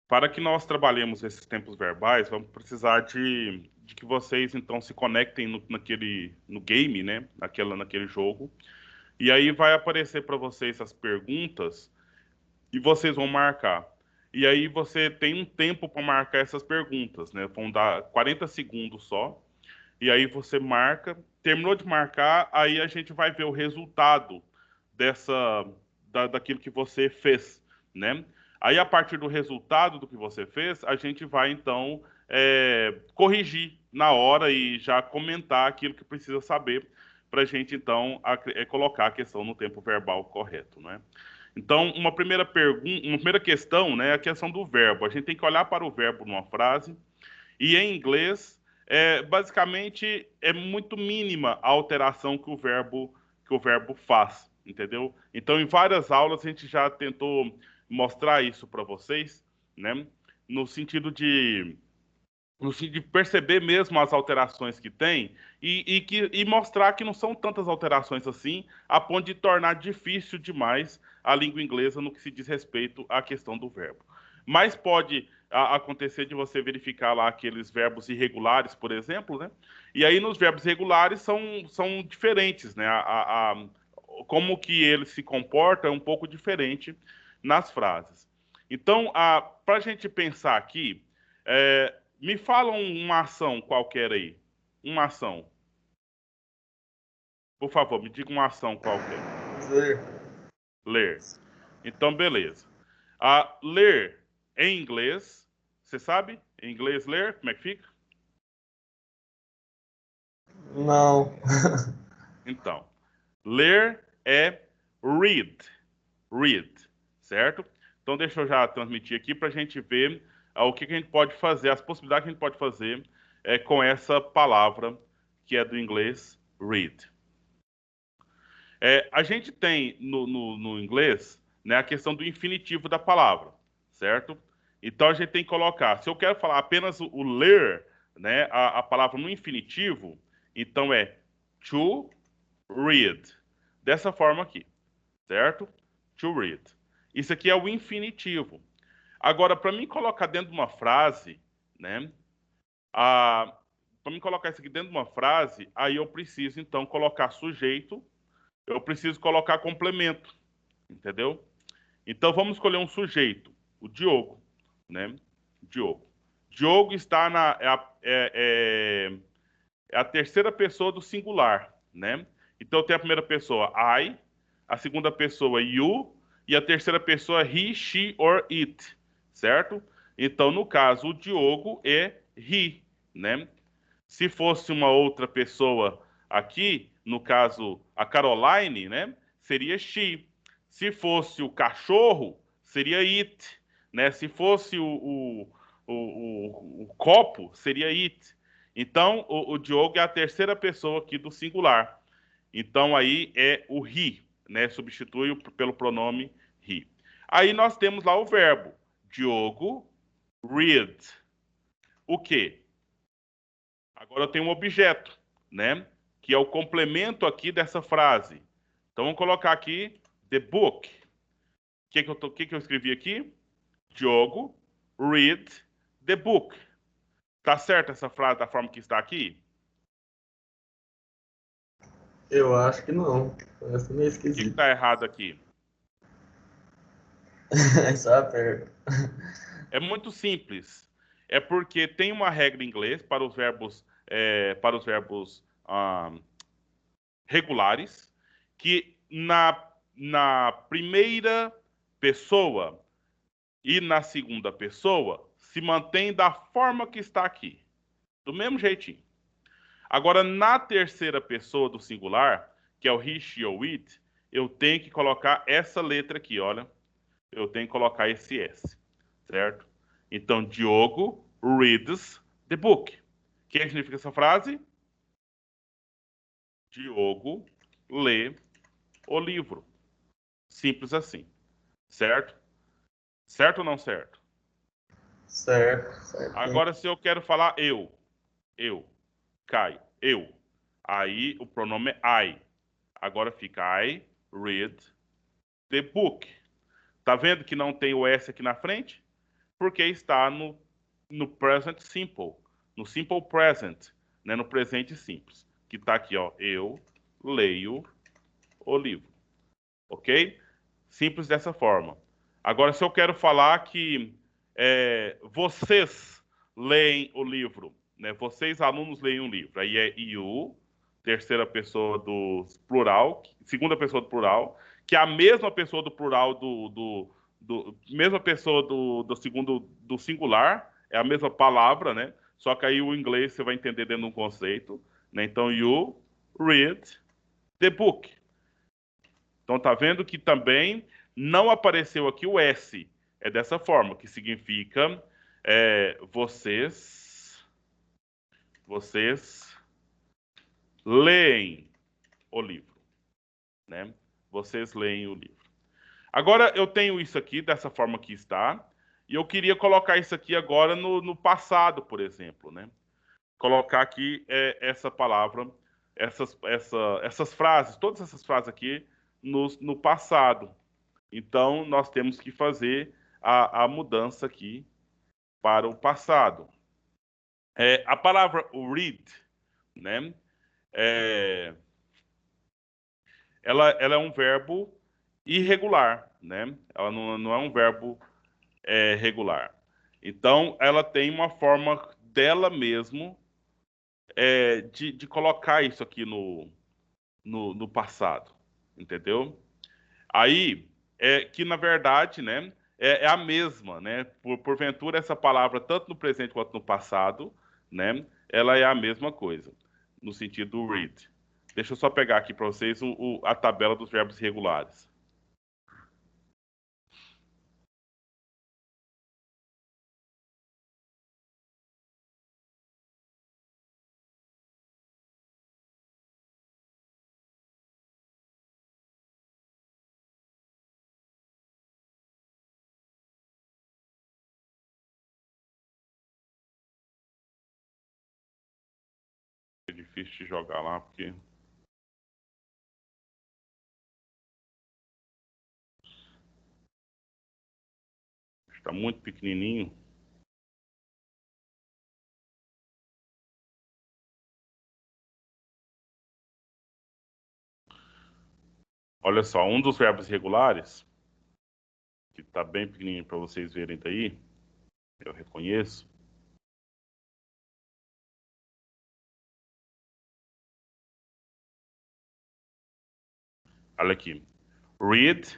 Para que nós trabalhemos esses tempos verbais, vamos precisar de que vocês, então, se conectem no game, né? Naquele jogo. E aí vai aparecer para vocês as perguntas e vocês vão marcar. E aí você tem um tempo para marcar essas perguntas, né? Vão dar 40 segundos só. E aí você marca, terminou de marcar, aí a gente vai ver o resultado daquilo que você fez, né? Aí a partir do resultado do que você fez, a gente vai então corrigir na hora e já comentar aquilo que precisa saber para a gente então colocar a questão no tempo verbal correto, né? Então, uma primeira pergunta, uma primeira questão, né, é a questão do verbo. A gente tem que olhar para o verbo numa frase e em inglês, basicamente, é muito mínima a alteração que o verbo faz, entendeu? Então, em várias aulas, a gente já tentou mostrar isso para vocês, né? No sentido de, no sentido de perceber mesmo as alterações que tem e mostrar que não são tantas alterações assim, a ponto de tornar difícil demais a língua inglesa no que se diz respeito à questão do verbo. Mas pode acontecer de você verificar lá aqueles verbos irregulares, por exemplo, né? E aí nos verbos regulares são diferentes, né? Como que ele se comporta é um pouco diferente nas frases. Então, para a gente pensar aqui, me fala uma ação qualquer aí. Uma ação. Por favor, me diga uma ação qualquer. Ver. Ler. Então, beleza. Ler em inglês, você sabe? Em inglês, ler, como é que fica? Não. Então, ler é read. Read, certo? Então, deixa eu já transmitir aqui para a gente ver o que a gente pode fazer, as possibilidades que a gente pode fazer com essa palavra que é do inglês read. A gente tem no inglês, né, a questão do infinitivo da palavra, certo? Então a gente tem que colocar, se eu quero falar apenas o ler, né, a palavra no infinitivo, então é to read. Dessa forma aqui, certo? To read. Isso aqui é o infinitivo. Agora, para mim colocar dentro de uma frase, né, para mim colocar isso aqui dentro de uma frase, aí eu preciso então colocar sujeito, eu preciso colocar complemento, entendeu? Então vamos escolher um sujeito, o Diogo, né? Diogo. Diogo está é a terceira pessoa do singular, né? Então tem a primeira pessoa I, a segunda pessoa you e a terceira pessoa he, she or it, certo? Então no caso o Diogo é he, né? Se fosse uma outra pessoa aqui, no caso a Caroline, né, seria she. Se fosse o cachorro, seria it, né? Se fosse o copo, seria it. Então, o Diogo é a terceira pessoa aqui do singular. Então, aí é o he, né? Substitui pelo pronome he. Aí nós temos lá o verbo. Diogo read. O quê? Agora eu tenho um objeto, né? Que é o complemento aqui dessa frase. Então vamos colocar aqui the book. O que eu escrevi aqui? Diogo read the book. Tá certo essa frase da forma que está aqui? Eu acho que não. Parece meio O que esquisito. está errado aqui? Essa é a pergunta. É muito simples. É porque tem uma regra em inglês para os verbos regulares, que na primeira pessoa e na segunda pessoa se mantém da forma que está aqui, do mesmo jeitinho. Agora, na terceira pessoa do singular, que é o he, she ou it, eu tenho que colocar essa letra aqui, olha. Eu tenho que colocar esse S, certo? Então, Diogo reads the book. O que significa essa frase? Diogo lê o livro. Simples assim, certo? Certo ou não certo? Certo, certo. Agora, se eu quero falar eu, Caio, eu. Aí o pronome é I. Agora fica I read the book. Tá vendo que não tem o S aqui na frente? porque está no present simple, no simple present, né? No presente simples, que está aqui, ó. Eu leio o livro, ok? Simples dessa forma. Agora, se eu quero falar que vocês leem o livro, né? Vocês, alunos, leem um livro. Aí é you, terceira pessoa do plural, segunda pessoa do plural, que é a mesma pessoa do plural mesma pessoa do segundo do singular, é a mesma palavra, né? Só que aí o inglês você vai entender dentro de um conceito, né? Então, you read the book. Então, tá vendo que também não apareceu aqui o S. É dessa forma, que significa vocês leem o livro, né? Vocês leem o livro. Agora, eu tenho isso aqui, dessa forma que está, e eu queria colocar isso aqui agora no passado, por exemplo, né? Colocar aqui essa palavra, essas frases, todas essas frases aqui no passado. Então, nós temos que fazer a mudança aqui para o passado. A palavra read, né? Ela é um verbo irregular, né? Ela não é um verbo regular. Então, ela tem uma forma dela mesmo de colocar isso aqui no passado, entendeu? Aí, que na verdade, né, é a mesma, né? Porventura, essa palavra, tanto no presente quanto no passado, né, ela é a mesma coisa, no sentido read. Deixa eu só pegar aqui para vocês a tabela dos verbos regulares. É difícil de jogar lá, porque está muito pequenininho. Olha só, um dos verbos regulares, que está bem pequenininho para vocês verem daí, eu reconheço. Olha aqui. Read,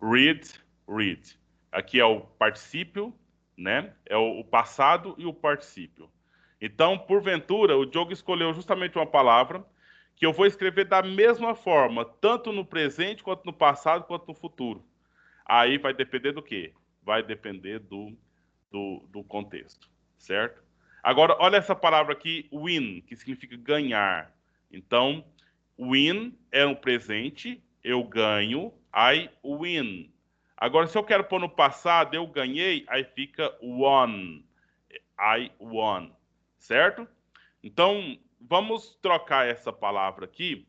read, read. Aqui é o particípio, né? É o passado e o particípio. Então, porventura, o Diogo escolheu justamente uma palavra que eu vou escrever da mesma forma, tanto no presente, quanto no passado, quanto no futuro. Aí vai depender do quê? Vai depender do contexto, certo? Agora, olha essa palavra aqui, win, que significa ganhar. Então, win é um presente, eu ganho, I win. Agora, se eu quero pôr no passado, eu ganhei, aí fica won, I won, certo? Então, vamos trocar essa palavra aqui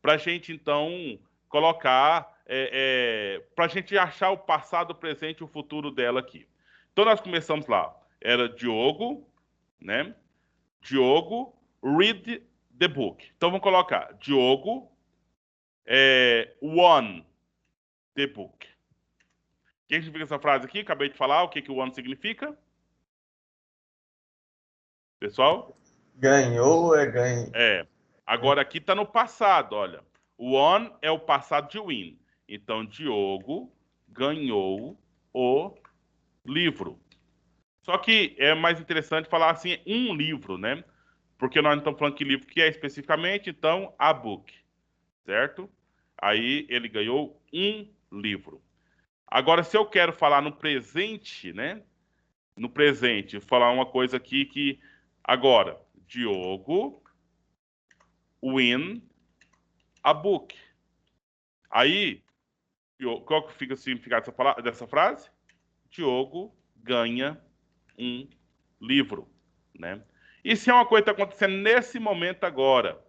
para a gente, então, colocar, para a gente achar o passado, o presente e o futuro dela aqui. Então, nós começamos lá. Era Diogo, né? Diogo, read the book. Então, vamos colocar Diogo, won the book. O que significa essa frase aqui? Acabei de falar o que o won significa. Pessoal? Ganhou é ganho. Agora aqui está no passado, olha. Won é o passado de win. Então, Diogo ganhou o livro. Só que é mais interessante falar assim, um livro, né? Porque nós não estamos falando que livro que é especificamente, então, a book, certo? Aí ele ganhou um livro. Agora, se eu quero falar no presente, né? No presente, falar uma coisa aqui que agora, Diogo win a book. Aí, qual que fica o significado dessa frase? Diogo ganha um livro, né? Isso é uma coisa que está acontecendo nesse momento agora,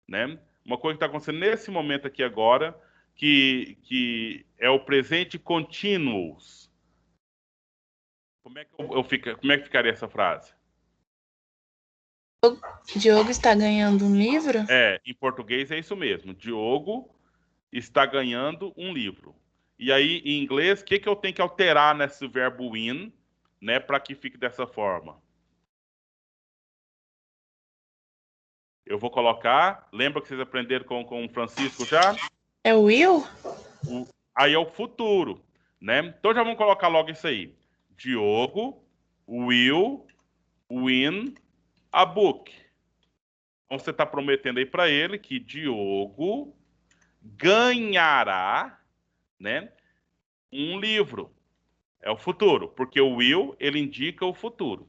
né? Uma coisa que está acontecendo nesse momento aqui agora, que é o presente continuous. Como é que ficaria essa frase? Diogo está ganhando um livro? Em português é isso mesmo. Diogo está ganhando um livro. E aí, em inglês, o que eu tenho que alterar nesse verbo win, né, para que fique dessa forma? Eu vou colocar. Lembra que vocês aprenderam com o Francisco já? É o Will? Aí é o futuro, né? Então já vamos colocar logo isso aí. Diogo will win a book. Então você está prometendo aí para ele que Diogo ganhará, né, um livro. É o futuro, porque o will ele indica o futuro.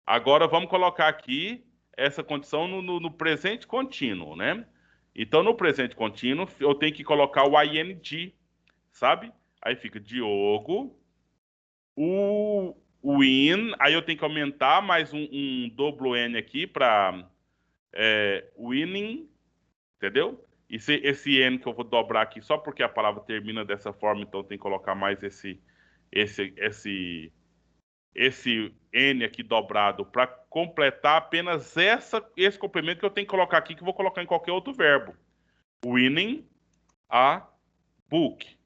Agora vamos colocar aqui essa condição no presente contínuo, né? Então no presente contínuo eu tenho que colocar o ing, sabe? Aí fica Diogo, o win, aí eu tenho que aumentar mais um duplo N aqui para winning, entendeu? Esse N que eu vou dobrar aqui só porque a palavra termina dessa forma, então tem que colocar mais esse N aqui dobrado para completar apenas esse complemento que eu tenho que colocar aqui, que eu vou colocar em qualquer outro verbo. Winning a book.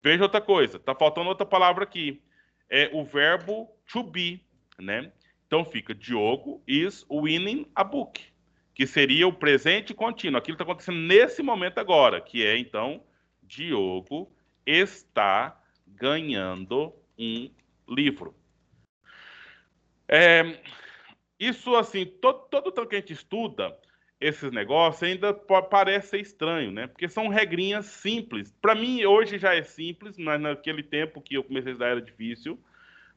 Veja outra coisa, tá faltando outra palavra aqui. É o verbo to be, né? Então fica Diogo is winning a book, que seria o presente contínuo. Aquilo está acontecendo nesse momento agora, que é então Diogo está ganhando um livro. Isso assim, todo tanto que a gente estuda esses negócios ainda parece ser estranho, né? Porque são regrinhas simples. Para mim, hoje já é simples, mas naquele tempo que eu comecei a estudar era difícil.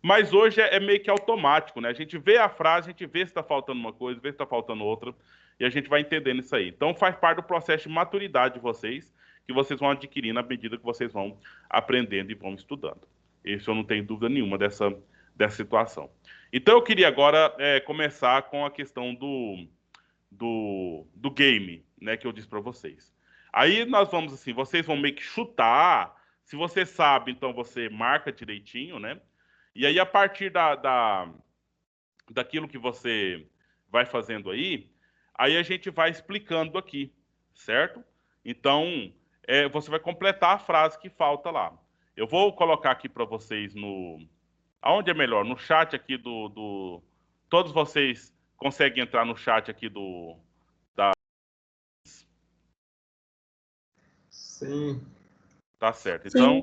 Mas hoje é meio que automático, né? A gente vê a frase, a gente vê se está faltando uma coisa, vê se está faltando outra, e a gente vai entendendo isso aí. Então faz parte do processo de maturidade de vocês, que vocês vão adquirindo à medida que vocês vão aprendendo e vão estudando. Isso eu não tenho dúvida nenhuma dessa situação. Então eu queria agora começar com a questão do game, né, que eu disse para vocês. Aí nós vamos assim, vocês vão meio que chutar. Se você sabe, então você marca direitinho, né? E aí, a partir daquilo que você vai fazendo aí a gente vai explicando aqui, certo? Então, você vai completar a frase que falta lá. Eu vou colocar aqui para vocês no. Aonde é melhor? No chat aqui Todos vocês conseguem entrar no chat aqui do. Sim. Tá certo. Sim.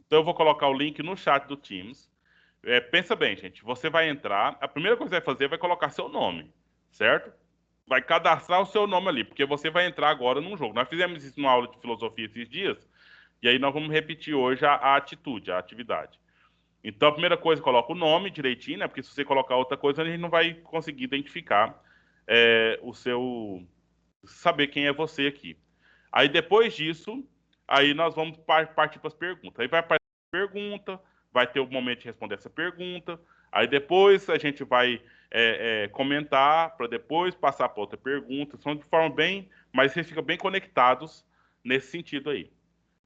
Então eu vou colocar o link no chat do Teams. Pensa bem, gente. Você vai entrar, a primeira coisa que você vai fazer é colocar seu nome, certo? Vai cadastrar o seu nome ali, porque você vai entrar agora num jogo. Nós fizemos isso numa aula de filosofia esses dias, e aí nós vamos repetir hoje a atitude, a atividade. Então a primeira coisa, coloca o nome direitinho, né? Porque se você colocar outra coisa, a gente não vai conseguir identificar o seu. Saber quem é você aqui. Aí depois disso, aí nós vamos partir para as perguntas. Aí vai aparecer a pergunta, vai ter o momento de responder essa pergunta. Aí depois a gente vai comentar para depois passar para outra pergunta. São de forma bem, mas vocês ficam bem conectados nesse sentido aí.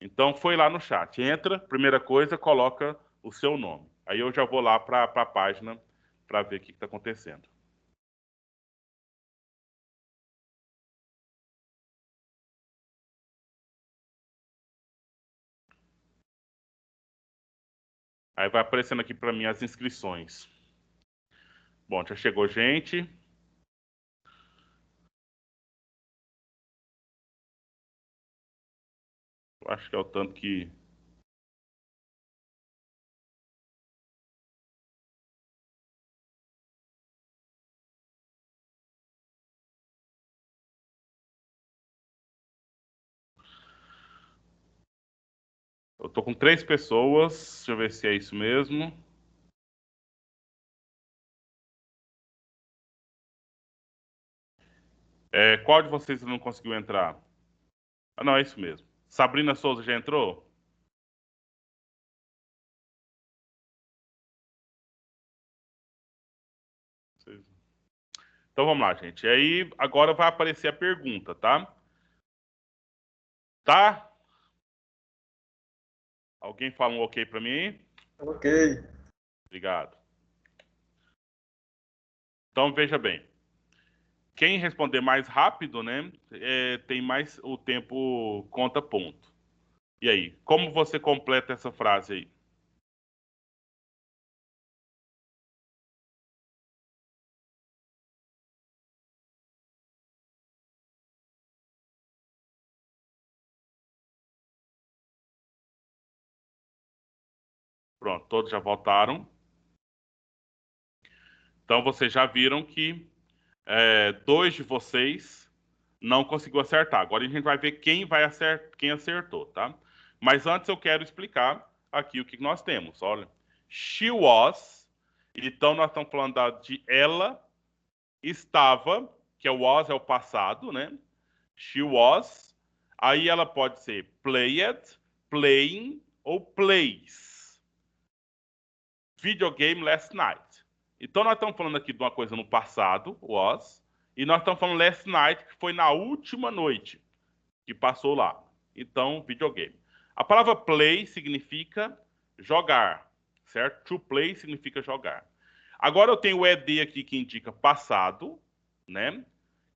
Então foi lá no chat. Entra, primeira coisa, coloca o seu nome. Aí eu já vou lá para a página para ver o que está acontecendo. Aí vai aparecendo aqui para mim as inscrições. Bom, já chegou gente. Eu acho que é o tanto que. Eu tô com 3 pessoas. Deixa eu ver se é isso mesmo. Qual de vocês não conseguiu entrar? Ah, não, é isso mesmo. Sabrina Souza já entrou? Então vamos lá, gente. E aí agora vai aparecer a pergunta, tá? Tá? Alguém fala um ok para mim? Ok. Obrigado. Então, veja bem. Quem responder mais rápido, né, tem mais o tempo conta ponto. E aí, como você completa essa frase aí? Pronto, todos já votaram. Então, vocês já viram que dois de vocês não conseguiu acertar. Agora a gente vai ver quem acertou, tá? Mas antes eu quero explicar aqui o que nós temos. Olha, she was. Então nós estamos falando de ela estava, que é o was é o passado, né? She was. Aí ela pode ser played, playing ou plays. Videogame last night. Então nós estamos falando aqui de uma coisa no passado, was, e nós estamos falando last night, que foi na última noite que passou lá. Então, videogame. A palavra play significa jogar, certo? To play significa jogar. Agora eu tenho o ED aqui que indica passado, né?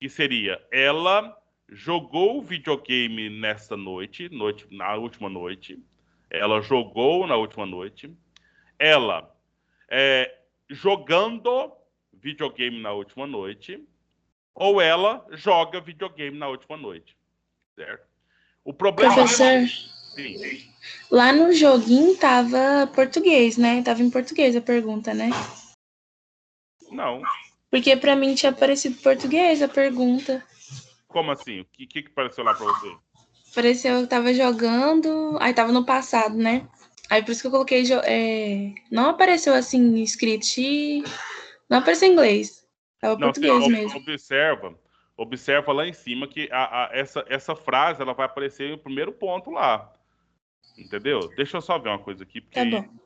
Que seria ela jogou videogame nesta noite, na última noite. Ela jogou na última noite. Ela jogando videogame na última noite, ou ela joga videogame na última noite, certo? O problema... Professor, Sim. lá no joguinho tava português, né? Tava em português a pergunta, né? Não. Porque pra mim tinha aparecido português a pergunta. Como assim? O que apareceu lá pra você? Pareceu que tava jogando, aí tava no passado, né? Aí por isso que eu coloquei. Não apareceu assim escrito. Não apareceu em inglês. Tava Não, você português mesmo. observa lá em cima que essa frase ela vai aparecer no primeiro ponto lá. Entendeu? Deixa eu só ver uma coisa aqui, porque Tá bom.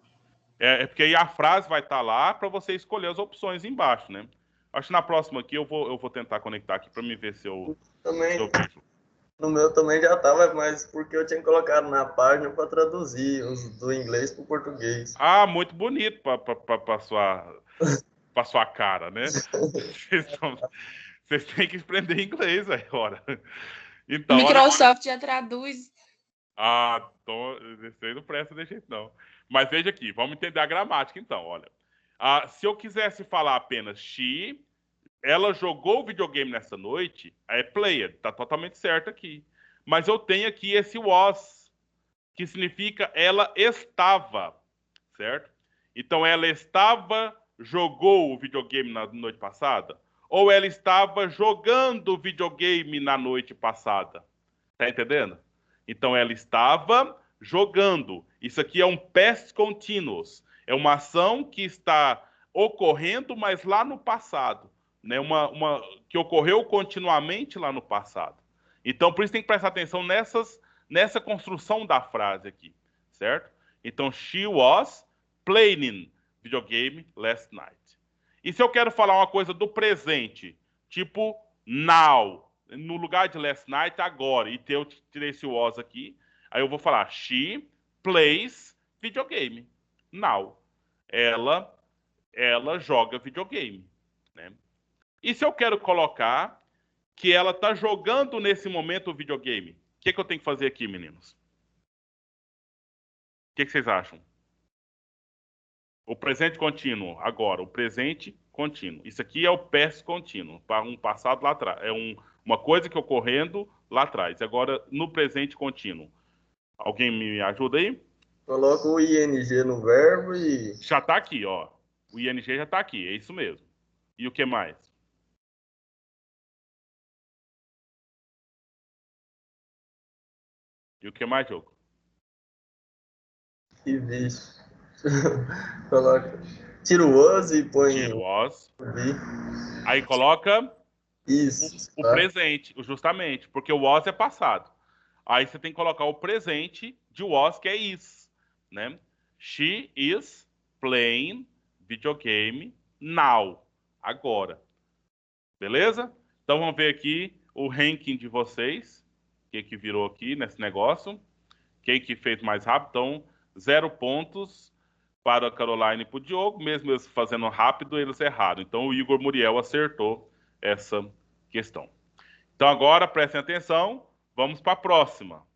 porque aí a frase vai estar lá para você escolher as opções embaixo, né? Acho que na próxima aqui eu vou tentar conectar aqui para me ver se eu Também, vejo. no meu também já estava, mas porque eu tinha colocado na página para traduzir os do inglês para o português. Ah, muito bonito para sua cara, né? Vocês, tão, vocês têm que aprender inglês agora. O Então, olha. Microsoft já traduz. Ah, então, isso aí não presta de jeito, não. Mas veja aqui, vamos entender a gramática, então, olha. Se eu quisesse falar apenas ela jogou videogame nessa noite, é played, tá totalmente certo aqui. Mas eu tenho aqui esse was, que significa ela estava, certo? Então, ela jogou o videogame na noite passada? Ou ela estava jogando videogame na noite passada? Tá entendendo? Então ela estava jogando. Isso aqui é um past continuous. É uma ação que está ocorrendo, mas lá no passado, né? Que ocorreu continuamente lá no passado. Então por isso tem que prestar atenção nessa construção da frase aqui, certo? Então she was playing videogame last night. E se eu quero falar uma coisa do presente, tipo now, no lugar de last night, agora, e eu tirei esse was aqui, aí eu vou falar she plays videogame now. Ela, ela joga videogame, né? E se eu quero colocar que ela está jogando nesse momento o videogame, o que eu tenho que fazer aqui, meninos? O que vocês acham? O presente contínuo, agora, o presente contínuo. Isso aqui é o past contínuo, para um passado lá atrás. É uma coisa que ocorrendo lá atrás. Agora, no presente contínuo. Alguém me ajuda aí? Coloca o ing no verbo e Já está aqui, ó. O ing já está aqui, é isso mesmo. E o que mais? E o que mais, Diogo? vixe. Coloca. Tira o was e põe Tira o o was. be. Aí coloca Isso, o tá? presente, justamente, porque o was é passado. Aí você tem que colocar o presente de was, que é is, né? She is playing videogame now, agora. Beleza? Então vamos ver aqui o ranking de vocês, o que virou aqui nesse negócio. Quem que fez mais rápido? Então, 0 pontos para a Caroline e para o Diogo, mesmo eles fazendo rápido, eles erraram. Então o Igor Muriel acertou essa questão. Então agora prestem atenção, vamos para a próxima.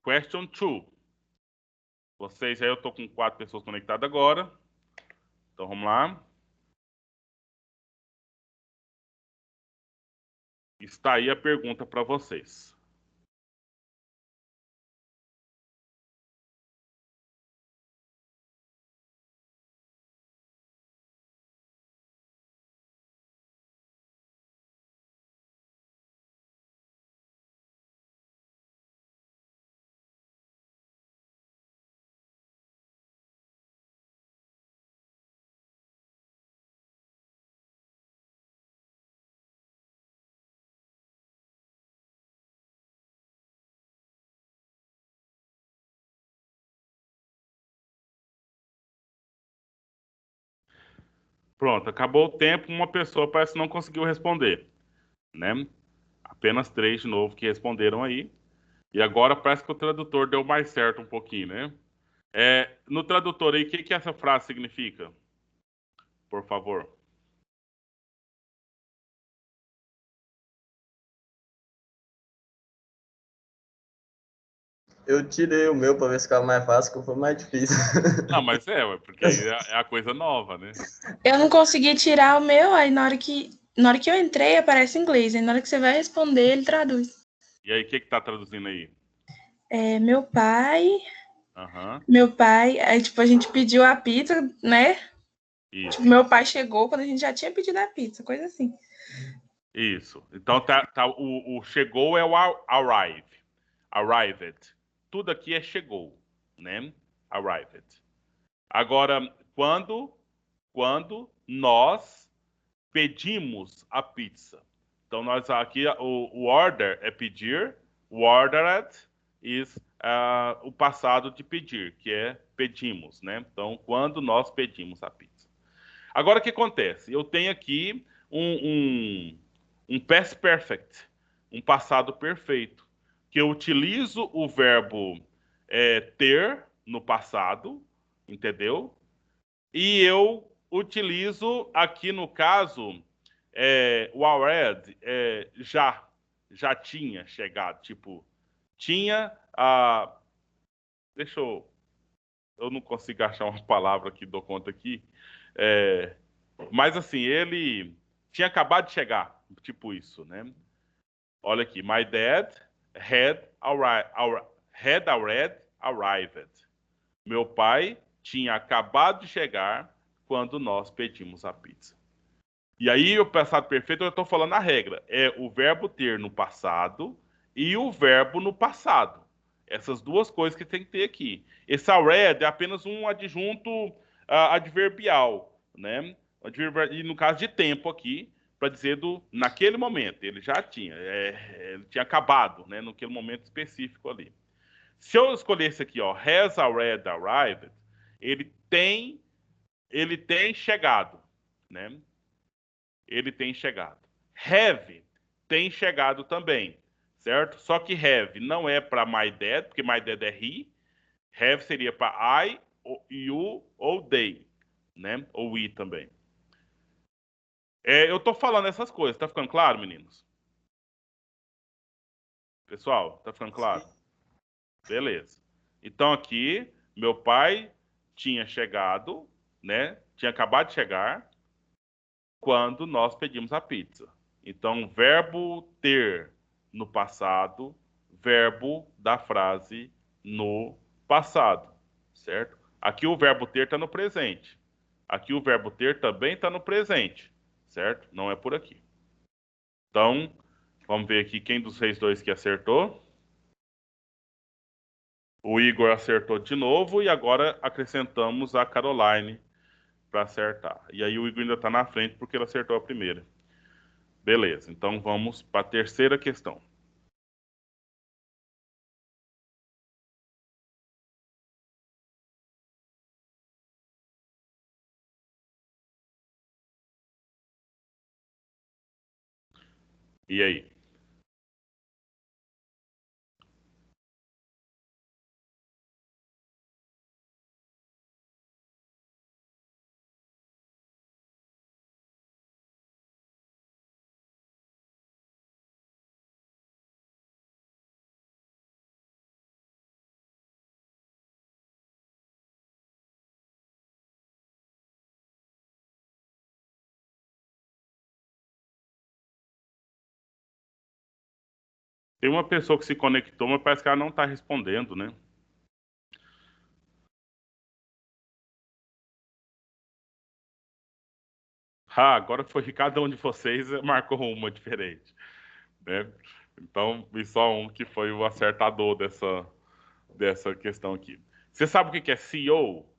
Question 2. Vocês aí, eu estou com 4 pessoas conectadas agora. Então vamos lá. Está aí a pergunta para vocês. Pronto, acabou o tempo, uma pessoa parece que não conseguiu responder, né? Apenas 3 de novo que responderam aí. E agora parece que o tradutor deu mais certo um pouquinho, né? No tradutor aí, o que essa frase significa? Por favor. Eu tirei o meu para ver se ficava mais fácil, que foi mais difícil. Não, mas porque aí é a coisa nova, né? Eu não consegui tirar o meu, aí na hora que eu entrei aparece em inglês, aí na hora que você vai responder, ele traduz. E aí, o que tá traduzindo aí? É, meu pai, Aham, aí tipo, a gente pediu a pizza, né? Tipo, isso, meu pai chegou quando a gente já tinha pedido a pizza, coisa assim. isso. Então o chegou é o arrive, arrived. Tudo aqui é chegou, né? Arrived. Agora, quando nós pedimos a pizza. Então, nós aqui, o order é pedir, o ordered is o passado de pedir, que é pedimos, né? Então, quando nós pedimos a pizza. Agora, o que acontece? Eu tenho aqui um past perfect, um passado perfeito, que eu utilizo o verbo ter no passado, entendeu? E eu utilizo aqui no caso o already já tinha chegado, tipo, tinha a. Deixa eu não consigo achar uma palavra que dou conta aqui. É, mas assim, ele tinha acabado de chegar, tipo isso, né? Olha aqui, my dad had already arrived. Meu pai tinha acabado de chegar quando nós pedimos a pizza. E aí, o passado perfeito, eu estou falando a regra. É o verbo ter no passado e o verbo no passado. Essas duas coisas que tem que ter aqui. Esse already é apenas um adjunto adverbial, né? E no caso de tempo aqui, para dizer do naquele momento. Ele já tinha, ele tinha acabado, né? Naquele momento específico ali. Se eu escolhesse aqui, ó, has already arrived, ele tem, ele tem chegado, né? Ele tem chegado. Have tem chegado também, certo? Só que have não é para my dad, porque my dad é he. Have seria para I, you ou they, né? Ou we também. Eu tô falando essas coisas, tá ficando claro, meninos? Pessoal, tá ficando claro? Beleza. Então aqui, meu pai tinha chegado, né? Tinha acabado de chegar quando nós pedimos a pizza. Então, verbo ter no passado, verbo da frase no passado, certo? Aqui o verbo ter está no presente. Aqui o verbo ter também está no presente, certo? Não é por aqui. Então, vamos ver aqui quem dos vocês dois que acertou. O Igor acertou de novo e agora acrescentamos a Caroline para acertar. E aí o Igor ainda está na frente porque ele acertou a primeira. Beleza, então vamos para a terceira questão. E aí? Tem uma pessoa que se conectou, mas parece que ela não está respondendo, né? Ah, agora foi cada um de vocês marcou uma diferente, né? Então, e só um que foi o acertador dessa questão aqui. Você sabe o que é CEO?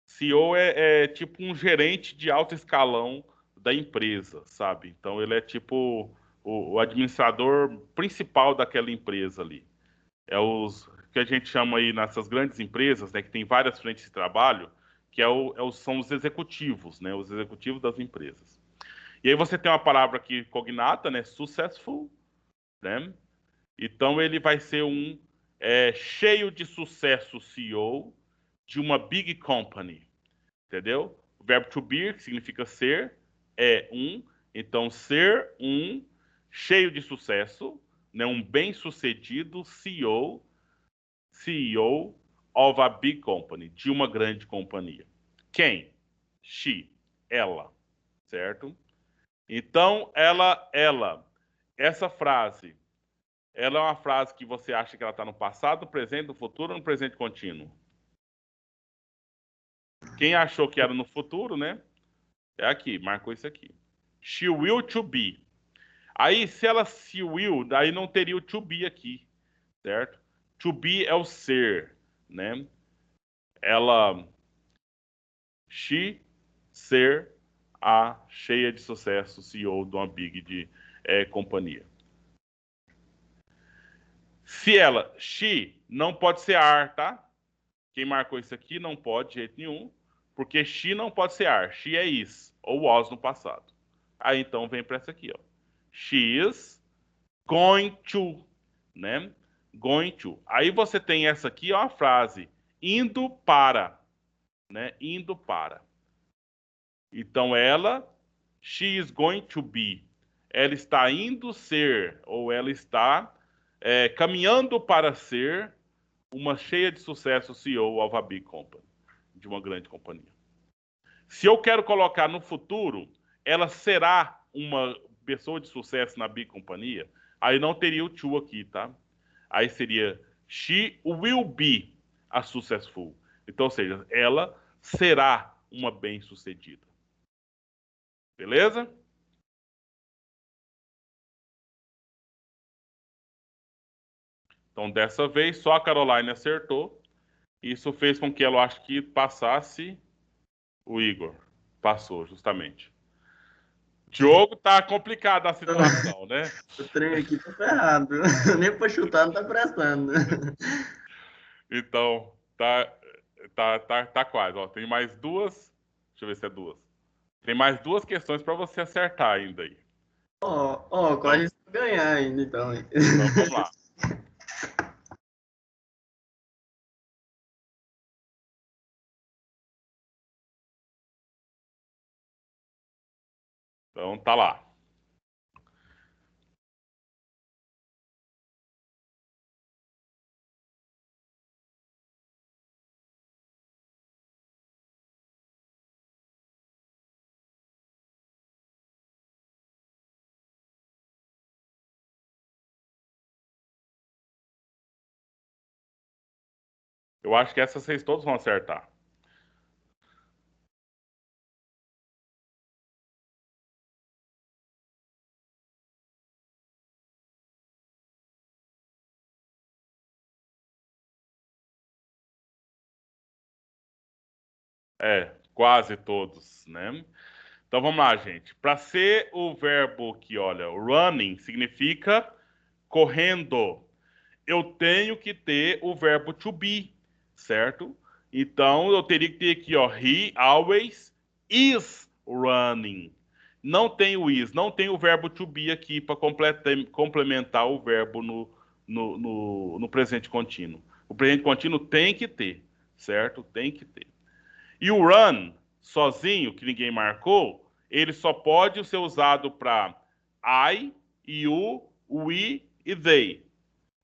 CEO é tipo um gerente de alto escalão da empresa, sabe? Então, ele é tipo o administrador principal daquela empresa ali. É os que a gente chama aí nessas grandes empresas, né, que tem várias frentes de trabalho, que são os executivos, né? Os executivos das empresas. E aí você tem uma palavra aqui cognata, né? Successful, né? Então ele vai ser um cheio de sucesso CEO de uma big company, entendeu? O verbo to be, que significa ser, é um. Então ser um cheio de sucesso, né? Um bem-sucedido CEO of a big company, de uma grande companhia. Quem? She, ela, certo? Então ela, essa frase ela é uma frase que você acha que ela está no passado, no presente, no futuro ou no presente contínuo? Quem achou que era no futuro, né? É aqui, marcou isso aqui. She will to be. Aí, se ela se will, daí não teria o to be aqui, certo? To be é o ser, né? Ela, she, ser a cheia de sucesso CEO de uma big companhia. Se ela, she, não pode ser are, tá? Quem marcou isso aqui não pode de jeito nenhum, porque she não pode ser are. She é is, ou was no passado. Aí então vem para essa aqui, ó. She is going to, né? Going to. Aí você tem essa aqui, ó, a frase indo para, né? Indo para. Então ela, she is going to be. Ela está indo ser, ou ela está caminhando para ser uma cheia de sucesso CEO of a big company, de uma grande companhia. Se eu quero colocar no futuro, ela será uma pessoa de sucesso na big companhia, aí não teria o to aqui, tá? Aí seria she will be a successful. Então, ou seja, ela será uma bem-sucedida. Beleza? Então, dessa vez, só a Caroline acertou. Isso fez com que ela, acho que, passasse o Igor. Passou, justamente. Diogo, tá complicada a situação, né? O trem aqui tá ferrado. Nem pra chutar não tá prestando. Então, tá quase. Ó, tem mais duas. Deixa eu ver se é duas. Tem mais duas questões para você acertar ainda aí. Quase então, ganhar ainda, então. Então, vamos lá. Então, tá lá. Eu acho que essas vocês todos vão acertar. Quase todos, né? Então vamos lá, gente. Para ser o verbo que, olha, running significa correndo. Eu tenho que ter o verbo to be, certo? Então eu teria que ter aqui, ó, he always is running. Não tem o is, não tem o verbo to be aqui para complementar o verbo no presente contínuo. O presente contínuo tem que ter, certo? Tem que ter. E o run, sozinho, que ninguém marcou, ele só pode ser usado para I, you, we e they,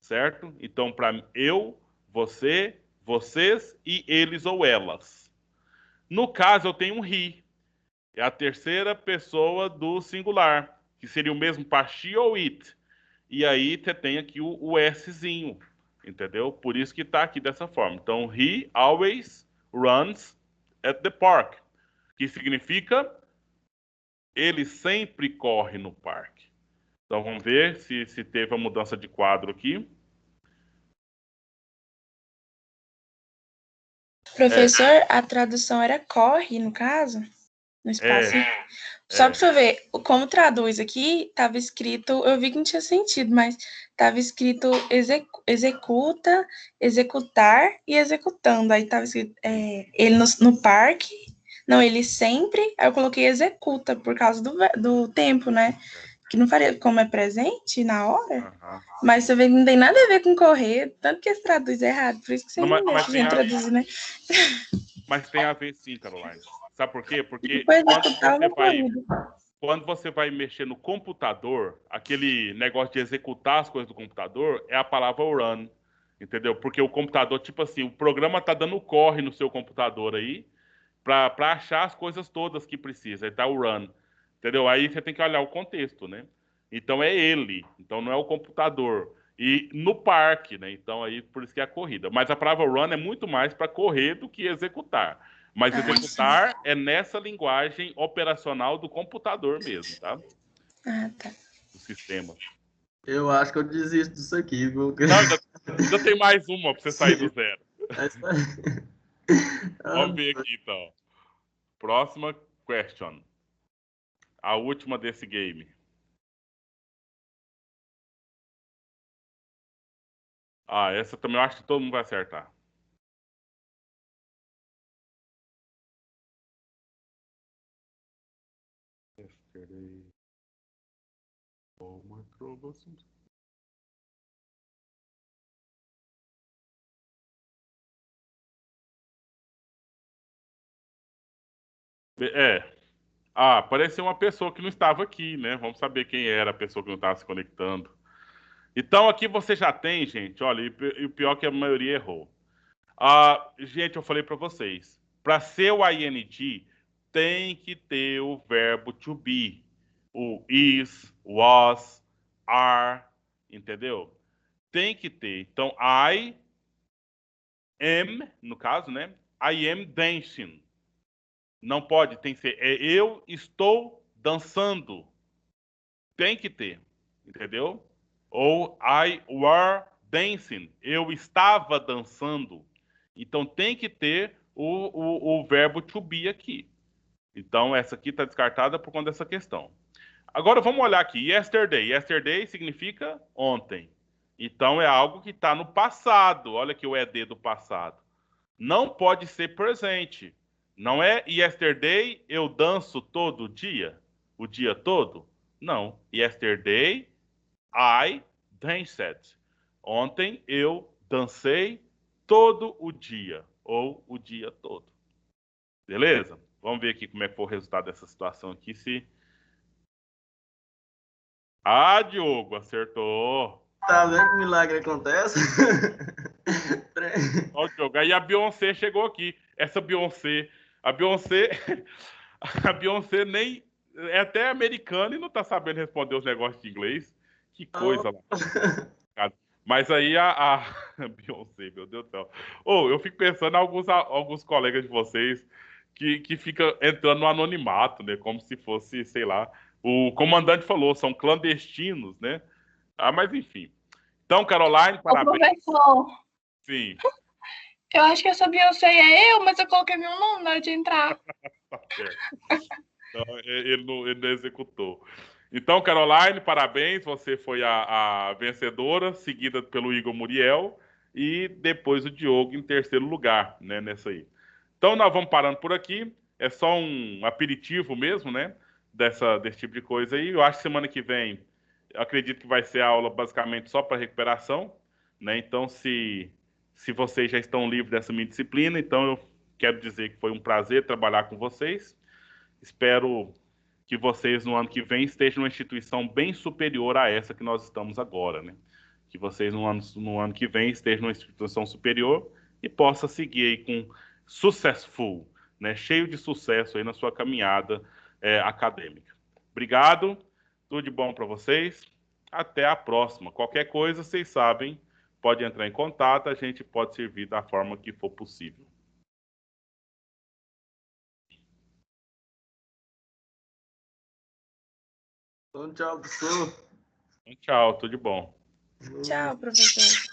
certo? Então, para eu, você, vocês e eles ou elas. No caso, eu tenho um he. É a terceira pessoa do singular, que seria o mesmo para she ou it. e aí você tem aqui o Szinho, entendeu? Por isso que está aqui dessa forma. Então, he always runs at the park, que significa ele sempre corre no parque. Então, vamos ver se teve a mudança de quadro aqui. Professor, a tradução era corre, no caso? No espaço. Só para você ver, como traduz aqui, estava escrito, eu vi que não tinha sentido, mas estava escrito executa, executar e executando. Aí estava escrito ele no parque, não, ele sempre, aí eu coloquei executa por causa do tempo, né? Que não faria, como é presente na hora, mas você vê que não tem nada a ver com correr, tanto que eles traduzem errado, por isso que você não deixa a gente traduzir, né? Mas tem a ver sim, Caroline. Sabe por quê? Porque quando você vai mexer no computador, aquele negócio de executar as coisas do computador é a palavra run, entendeu? Porque o computador, tipo assim, o programa tá dando corre no seu computador aí para achar as coisas todas que precisa. Aí tá o run, entendeu? Aí você tem que olhar o contexto, né? Então é ele, então não é o computador. E no parque, né? Então aí por isso que é a corrida. Mas a palavra run é muito mais para correr do que executar. Mas executar é nessa linguagem operacional do computador mesmo, tá? Tá. Do sistema. Eu acho que eu desisto disso aqui, viu? Não, ainda tem mais uma para você sair do zero. Vamos ver aqui, então. Próxima question. A última desse game. Essa também eu acho que todo mundo vai acertar. Yesterday. Apareceu uma pessoa que não estava aqui, né? Vamos saber quem era a pessoa que não estava se conectando. Então aqui você já tem, gente, olha, e o pior é que a maioria errou. Gente, eu falei para vocês, para ser o ing tem que ter o verbo to be, o is, was, are, entendeu? Tem que ter. Então, I am, no caso, né? I am dancing. Não pode, tem que ser. Eu estou dançando. Tem que ter, entendeu? Ou I were dancing. Eu estava dançando. Então tem que ter o verbo to be aqui. Então essa aqui está descartada por conta dessa questão. Agora vamos olhar aqui. Yesterday. Yesterday significa ontem. Então é algo que está no passado. Olha aqui o ED do passado. Não pode ser presente. Não é yesterday eu danço todo dia? O dia todo? Não. Yesterday I danced. Ontem eu dancei todo o dia. Ou o dia todo. Beleza? Vamos ver aqui como é que foi o resultado dessa situação aqui. Diogo, acertou. Tá vendo que milagre acontece? Ó, Diogo. Aí a Beyoncé chegou aqui. Essa Beyoncé. A Beyoncé. A Beyoncé nem. É até americana e não tá sabendo responder os negócios de inglês. Que coisa lá. Mas aí a Beyoncé, meu Deus do céu. Eu fico pensando em alguns colegas de vocês que fica entrando no anonimato, né? Como se fosse, sei lá. O comandante falou, são clandestinos, né? Mas enfim. Então, Caroline, parabéns. Professor, Sim. eu acho que essa Beyoncé é eu, mas eu coloquei meu nome na hora de entrar. Tá certo. Então, ele não executou. Então, Caroline, parabéns. Você foi a vencedora, seguida pelo Igor Muriel e depois o Diogo em terceiro lugar, né, nessa aí. Então, nós vamos parando por aqui. É só um aperitivo mesmo, né, desse tipo de coisa aí. Eu acho que semana que vem, eu acredito que vai ser a aula basicamente só para recuperação, né? Então, se vocês já estão livres dessa minha disciplina, então eu quero dizer que foi um prazer trabalhar com vocês. Espero que vocês no ano que vem estejam numa instituição bem superior a essa que nós estamos agora, né? Que vocês no ano que vem estejam numa instituição superior e possa seguir aí com successful, né? Cheio de sucesso aí na sua caminhada acadêmica. Obrigado, tudo de bom para vocês. até a próxima. Qualquer coisa, vocês sabem, pode entrar em contato, a gente pode servir da forma que for possível. Então, tchau, professor. Tchau, tudo de bom. Tchau, professor.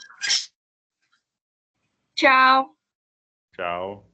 Tchau. Tchau.